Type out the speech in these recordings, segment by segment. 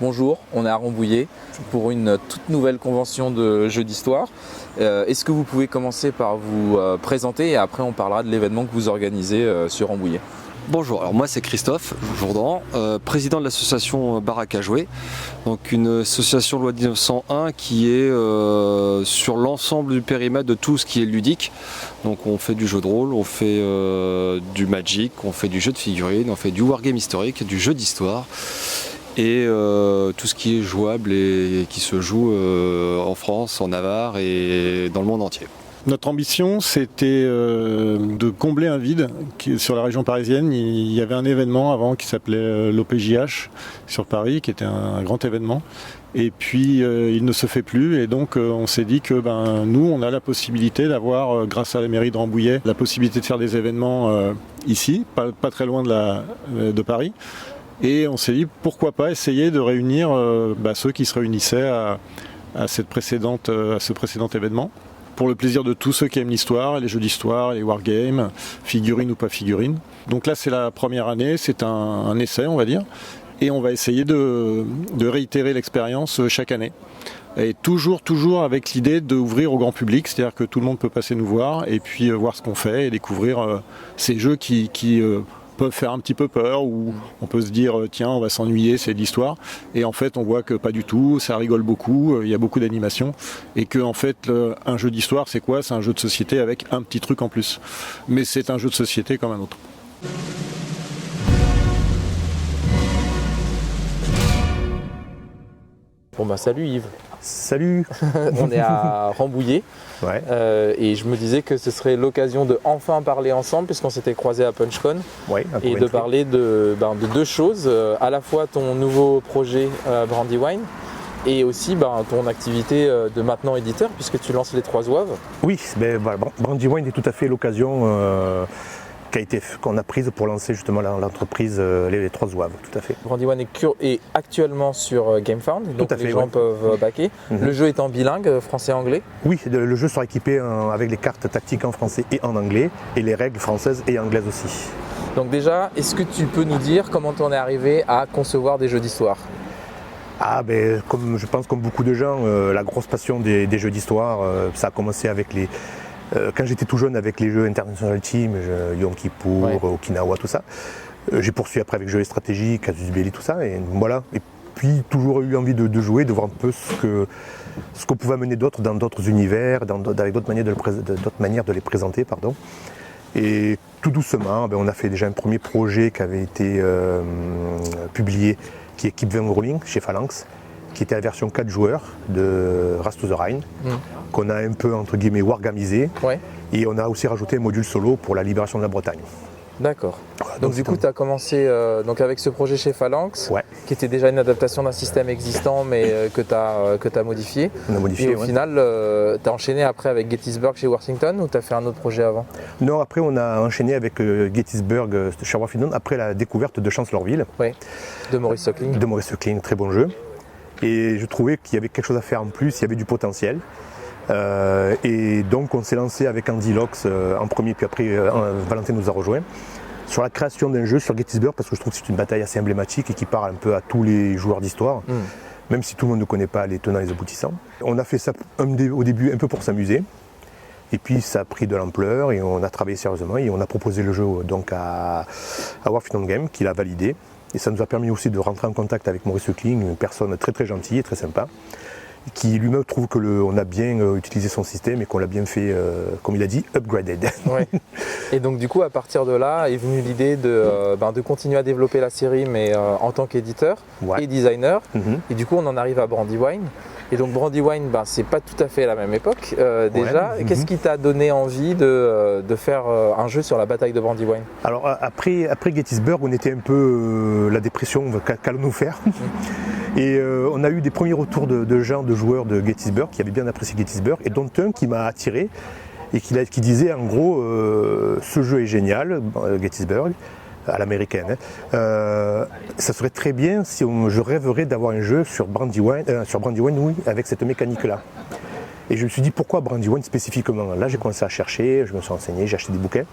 Bonjour, on est à Rambouillet pour une toute nouvelle convention de jeux d'histoire. Est-ce que vous pouvez commencer par vous présenter et après on parlera de l'événement que vous organisez sur Rambouillet. Bonjour, alors moi c'est Christophe Jourdan, président de l'association Baraque à jouer, donc une association loi 1901 qui est sur l'ensemble du périmètre de tout ce qui est ludique. Donc on fait du jeu de rôle, on fait du Magic, on fait du jeu de figurines, on fait du wargame historique, du jeu d'histoire et tout ce qui est jouable et qui se joue en France, en Navarre et dans le monde entier. Notre ambition, c'était de combler un vide sur la région parisienne. Il y avait un événement avant qui s'appelait l'OPJH sur Paris, qui était un grand événement. Et puis, il ne se fait plus. Et donc, on s'est dit que nous, on a la possibilité d'avoir, grâce à la mairie de Rambouillet, la possibilité de faire des événements ici, pas très loin de Paris. Et on s'est dit, pourquoi pas essayer de réunir ceux qui se réunissaient à ce précédent événement, pour le plaisir de tous ceux qui aiment l'histoire, les jeux d'histoire, les wargames, figurines ou pas figurines. Donc là, c'est la première année, c'est un essai, on va dire, et on va essayer de réitérer l'expérience chaque année. Et toujours avec l'idée d'ouvrir au grand public, c'est-à-dire que tout le monde peut passer nous voir et puis voir ce qu'on fait et découvrir ces jeux qui peuvent faire un petit peu peur, ou on peut se dire tiens, on va s'ennuyer, c'est de l'histoire, et en fait on voit que pas du tout, ça rigole beaucoup, il y a beaucoup d'animation, et que en fait un jeu d'histoire c'est quoi? C'est un jeu de société avec un petit truc en plus, mais c'est un jeu de société comme un autre. Bon salut Yves. Salut. On est à Rambouillet. Ouais. Et je me disais que ce serait l'occasion de enfin parler ensemble puisqu'on s'était croisés à PunchCon, et de parler de deux choses, à la fois ton nouveau projet Brandywine et aussi ton activité de maintenant éditeur puisque tu lances les 3 Oaves. Oui, Brandywine est tout à fait l'occasion qu'on a prise pour lancer justement l'entreprise les 3 Oaves, tout à fait. Brandywine est actuellement sur GameFound, donc les gens peuvent backer. Le jeu étant bilingue, français-anglais. Oui, le jeu sera équipé avec les cartes tactiques en français et en anglais, et les règles françaises et anglaises aussi. Donc déjà, est-ce que tu peux nous dire comment tu en es arrivé à concevoir des jeux d'histoire ? Je pense comme beaucoup de gens, la grosse passion des jeux d'histoire, ça a commencé avec quand j'étais tout jeune avec les jeux International Team, Yom Kippour, Okinawa, tout ça. J'ai poursuivi après avec jeux et stratégie, Casus Belli, tout ça, et voilà. Et puis toujours eu envie de jouer, de voir un peu ce qu'on pouvait amener d'autres dans d'autres univers, avec d'autres manières de les présenter, pardon. Et tout doucement, on a fait déjà un premier projet qui avait été publié, qui est Keep Them Rolling chez Phalanx, qui était la version 4 joueurs de Wrath to the Rhine, qu'on a un peu entre guillemets wargamisé, et on a aussi rajouté un module solo pour la libération de la Bretagne. D'accord. Donc du coup tu as commencé avec ce projet chez Phalanx, qui était déjà une adaptation d'un système existant mais que tu as modifié. Et au final, tu as enchaîné après avec Gettysburg chez Worthington, ou tu as fait un autre projet avant ? Non, après on a enchaîné avec Gettysburg chez Worthington, après la découverte de Chancellorsville. De Maurice Suckling. De Maurice Suckling, très bon jeu. Et je trouvais qu'il y avait quelque chose à faire en plus, il y avait du potentiel. Et donc on s'est lancé avec Andy Lox en premier, puis après Valentin nous a rejoint sur la création d'un jeu sur Gettysburg, parce que je trouve que c'est une bataille assez emblématique et qui parle un peu à tous les joueurs d'histoire, même si tout le monde ne connaît pas les tenants et les aboutissants. On a fait ça au début un peu pour s'amuser, et puis ça a pris de l'ampleur et on a travaillé sérieusement et on a proposé le jeu donc à Worthington Game, qui l'a validé. Et ça nous a permis aussi de rentrer en contact avec Maurice Suckling, une personne très très gentille et très sympa, qui lui-même trouve qu'on a bien utilisé son système et qu'on l'a bien fait, comme il a dit, upgraded. Et donc du coup, à partir de là, est venue l'idée de continuer à développer la série, mais en tant qu'éditeur et designer. Et du coup, on en arrive à Brandywine. Et donc Brandywine, c'est pas tout à fait la même époque déjà. Qu'est-ce qui t'a donné envie de faire un jeu sur la bataille de Brandywine ? Alors après Gettysburg, on était un peu la dépression, qu'allons-nous faire ? Et on a eu des premiers retours de gens, de joueurs de Gettysburg qui avaient bien apprécié Gettysburg, et dont un qui m'a attiré et qui disait en gros ce jeu est génial, Gettysburg, à l'américaine. Ça serait très bien si je rêverais d'avoir un jeu sur Brandywine, avec cette mécanique-là. Et je me suis dit pourquoi Brandywine spécifiquement. Là j'ai commencé à chercher, je me suis renseigné, j'ai acheté des bouquins.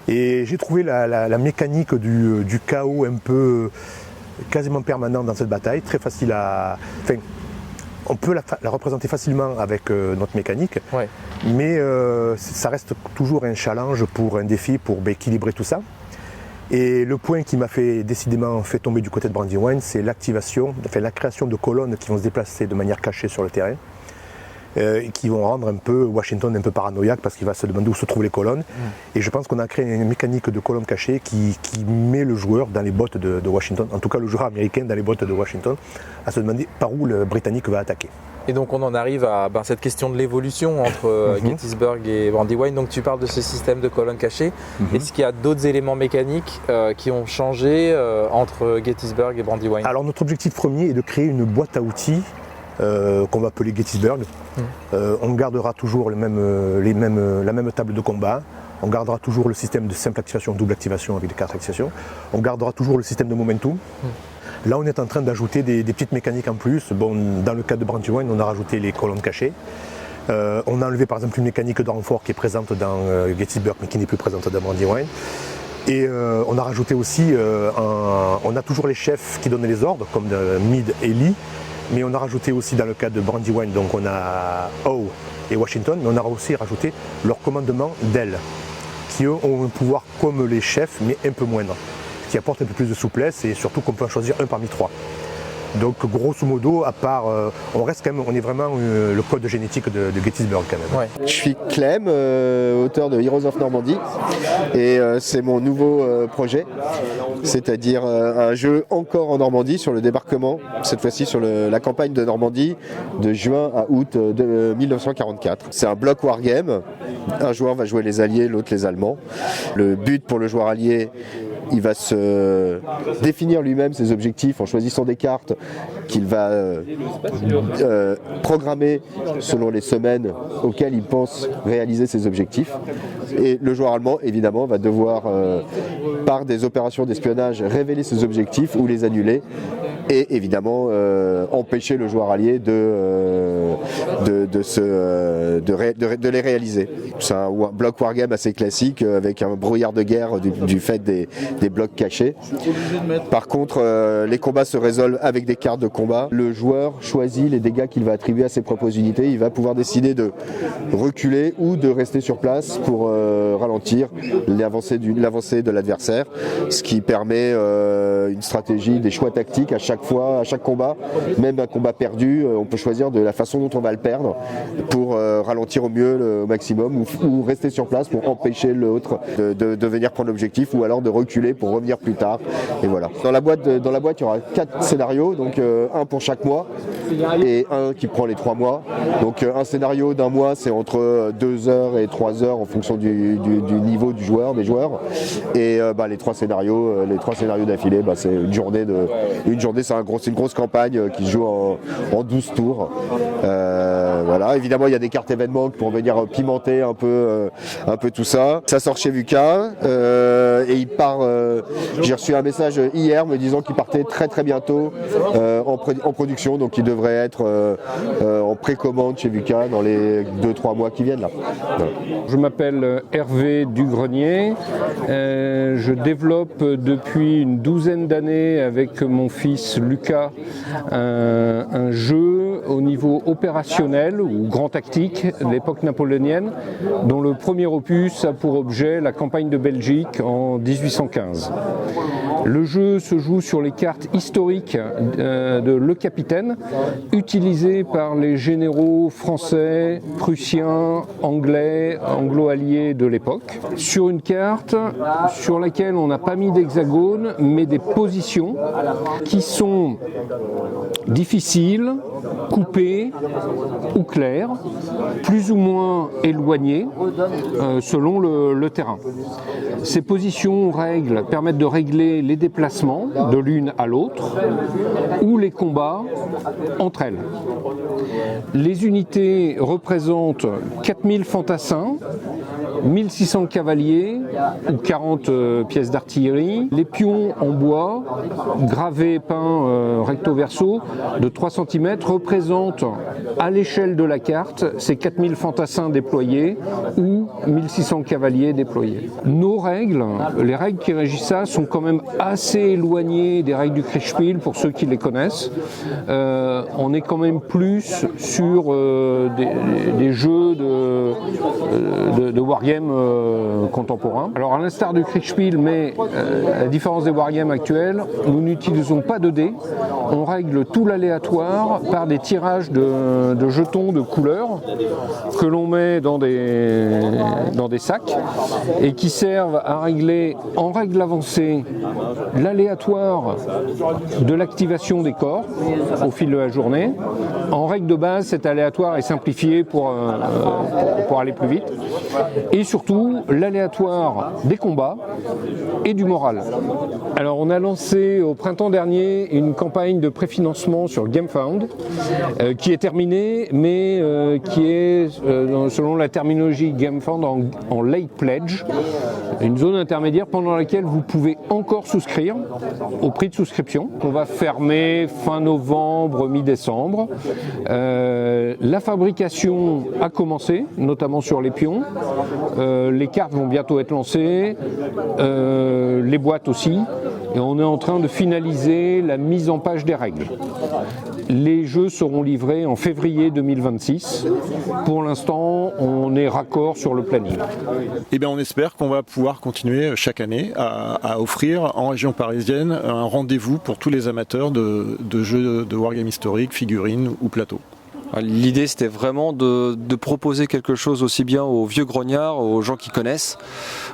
Et j'ai trouvé la mécanique du chaos un peu quasiment permanent dans cette bataille, très facile à... Enfin, on peut la représenter facilement avec notre mécanique, ouais. Mais ça reste toujours un challenge, un défi pour équilibrer tout ça. Et le point qui m'a décidément fait tomber du côté de Brandywine, c'est la création de colonnes qui vont se déplacer de manière cachée sur le terrain, qui vont rendre un peu Washington un peu paranoïaque parce qu'il va se demander où se trouvent les colonnes. Et je pense qu'on a créé une mécanique de colonnes cachées qui met le joueur dans les bottes de Washington, en tout cas le joueur américain dans les bottes de Washington, à se demander par où le Britannique va attaquer. Et donc on en arrive à cette question de l'évolution entre Gettysburg et Brandywine. Donc tu parles de ce système de colonnes cachées. Est-ce qu'il y a d'autres éléments mécaniques qui ont changé entre Gettysburg et Brandywine? Alors notre objectif premier est de créer une boîte à outils qu'on va appeler Gettysburg. On gardera toujours la même table de combat. On gardera toujours le système de simple activation, double activation avec des cartes d'activation. On gardera toujours le système de momentum. Là, on est en train d'ajouter des petites mécaniques en plus. Bon, dans le cas de Brandywine, on a rajouté les colonnes cachées. On a enlevé par exemple une mécanique de renfort qui est présente dans Gettysburg, mais qui n'est plus présente dans Brandywine. Et on a rajouté aussi, on a toujours les chefs qui donnent les ordres, comme Meade et Lee, mais on a rajouté aussi dans le cas de Brandywine, donc on a Howe et Washington, mais on a aussi rajouté leur commandement d'ailes, qui eux ont un pouvoir comme les chefs, mais un peu moindre, qui apporte un peu plus de souplesse et surtout qu'on peut en choisir un parmi trois. Donc grosso modo, à part, on reste quand même, on est vraiment le code génétique de Gettysburg quand même. Ouais. Je suis Clem, auteur de Heroes of Normandy, et c'est mon nouveau projet, c'est-à-dire un jeu encore en Normandie sur le débarquement, cette fois-ci sur la campagne de Normandie de juin à août de 1944. C'est un block wargame, un joueur va jouer les Alliés, l'autre les Allemands. Le but pour le joueur allié, il va se définir lui-même ses objectifs en choisissant des cartes qu'il va programmer selon les semaines auxquelles il pense réaliser ses objectifs. Et le joueur allemand, évidemment, va devoir, par des opérations d'espionnage, révéler ses objectifs ou les annuler. Et évidemment empêcher le joueur allié de les réaliser. C'est un bloc wargame assez classique avec un brouillard de guerre du fait des blocs cachés. Par contre, les combats se résolvent avec des cartes de combat. Le joueur choisit les dégâts qu'il va attribuer à ses propres unités. Il va pouvoir décider de reculer ou de rester sur place pour ralentir l'avancée de l'adversaire, ce qui permet une stratégie, des choix tactiques à chaque combat, même un combat perdu, on peut choisir de la façon dont on va le perdre pour ralentir au mieux au maximum ou rester sur place pour empêcher l'autre de venir prendre l'objectif ou alors de reculer pour revenir plus tard. Et voilà. Dans la boîte, il y aura 4 scénarios, donc un pour chaque mois et un qui prend les 3 mois. Donc un scénario d'un mois, c'est entre 2 heures et 3 heures en fonction du niveau des joueurs. Et les 3 scénarios d'affilée, c'est une journée. C'est une grosse campagne qui se joue en 12 tours. Voilà. Évidemment, il y a des cartes événements pour venir pimenter un peu tout ça. Ça sort chez Vuka et il part. J'ai reçu un message hier me disant qu'il partait très très bientôt en production, donc il devrait être en précommande chez Vuka dans les 2-3 mois qui viennent là. Voilà. Je m'appelle Hervé Dugrenier. Je développe depuis une douzaine d'années avec mon fils Lucas un jeu au niveau opérationnel ou grand tactique de l'époque napoléonienne, dont le premier opus a pour objet la campagne de Belgique en 1815. Le jeu se joue sur les cartes historiques de Le Capitaine, utilisées par les généraux français, prussiens, anglais, anglo-alliés de l'époque, sur une carte sur laquelle on n'a pas mis d'hexagone, mais des positions qui sont difficiles, coupées ou claires, plus ou moins éloignées selon le terrain. Ces positions règles permettent de régler les déplacements de l'une à l'autre ou les combats entre elles. Les unités représentent 4000 fantassins, 1600 cavaliers ou 40 pièces d'artillerie, les pions en bois, gravés, peints recto verso, de 3 cm, représentent à l'échelle de la carte ces 4000 fantassins déployés ou 1600 cavaliers déployés. Nos règles, les règles qui régissent ça, sont quand même assez éloignées des règles du Kriegspiel pour ceux qui les connaissent. On est quand même plus sur des jeux de wargame contemporains. Alors à l'instar du Kriegspiel, mais à la différence des wargames actuels, nous n'utilisons pas de dés. On règle tout l'aléatoire par des tirages de jetons de couleurs que l'on met dans des sacs et qui servent à régler en règle avancée l'aléatoire de l'activation des corps au fil de la journée. En règle de base, cet aléatoire est simplifié pour aller plus vite. Et surtout, l'aléatoire des combats et du moral. Alors, on a lancé au printemps dernier une campagne de préfinancement sur GameFound qui est terminée, mais qui est, selon la terminologie GameFound, en late pledge, une zone intermédiaire pendant laquelle vous pouvez encore souscrire au prix de souscription qu'on va fermer fin novembre, mi-décembre. La fabrication a commencé, notamment sur les pions. Les cartes vont bientôt être lancées, les boîtes aussi, et on est en train de finaliser la mise en page des règles. Les jeux seront livrés en février 2026. Pour l'instant, on est raccord sur le planning. Eh bien, on espère qu'on va pouvoir continuer chaque année à offrir en région parisienne un rendez-vous pour tous les amateurs de jeux de wargame historique, figurines ou plateaux. L'idée, c'était vraiment de proposer quelque chose aussi bien aux vieux grognards, aux gens qui connaissent,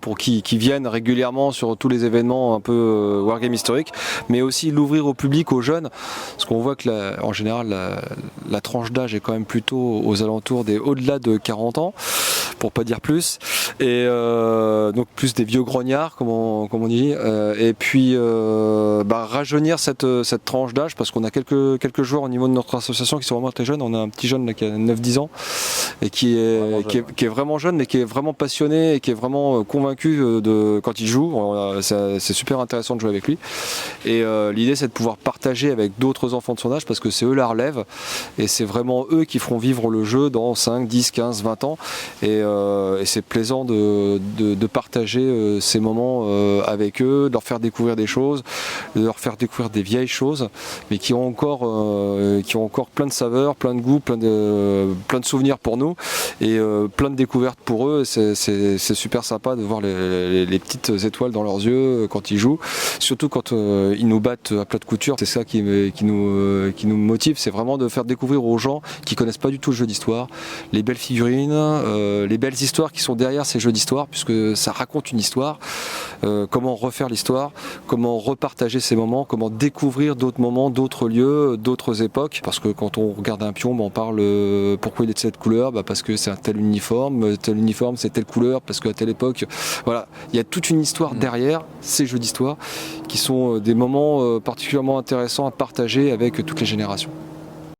pour qui viennent régulièrement sur tous les événements un peu wargame historique, mais aussi l'ouvrir au public, aux jeunes, parce qu'on voit que en général la tranche d'âge est quand même plutôt aux alentours des au-delà de 40 ans, pour pas dire plus, et donc plus des vieux grognards, comme on dit, et puis rajeunir cette tranche d'âge, parce qu'on a quelques joueurs au niveau de notre association qui sont vraiment très jeunes. On a un petit jeune là, qui a 9-10 ans et qui est vraiment jeune, mais qui est vraiment passionné et qui est vraiment convaincu quand il joue. C'est super intéressant de jouer avec lui. Et l'idée, c'est de pouvoir partager avec d'autres enfants de son âge, parce que c'est eux la relève et c'est vraiment eux qui feront vivre le jeu dans 5, 10, 15, 20 ans. Et c'est plaisant de partager ces moments avec eux, de leur faire découvrir des choses, de leur faire découvrir des vieilles choses, mais qui ont encore plein de saveurs, plein de goût, plein de souvenirs pour nous et plein de découvertes pour eux. C'est super sympa de voir les petites étoiles dans leurs yeux quand ils jouent, surtout quand ils nous battent à plat de couture. C'est ça qui nous motive, c'est vraiment de faire découvrir aux gens qui connaissent pas du tout le jeu d'histoire les belles figurines, les belles histoires qui sont derrière ces jeux d'histoire, puisque ça raconte une histoire, comment refaire l'histoire, comment repartager ces moments, comment découvrir d'autres moments, d'autres lieux, d'autres époques, parce que quand on regarde un pion, on parle pourquoi il est de cette couleur, parce que c'est un tel uniforme c'est telle couleur, parce qu'à telle époque, voilà, il y a toute une histoire derrière ces jeux d'histoire qui sont des moments particulièrement intéressants à partager avec toutes les générations.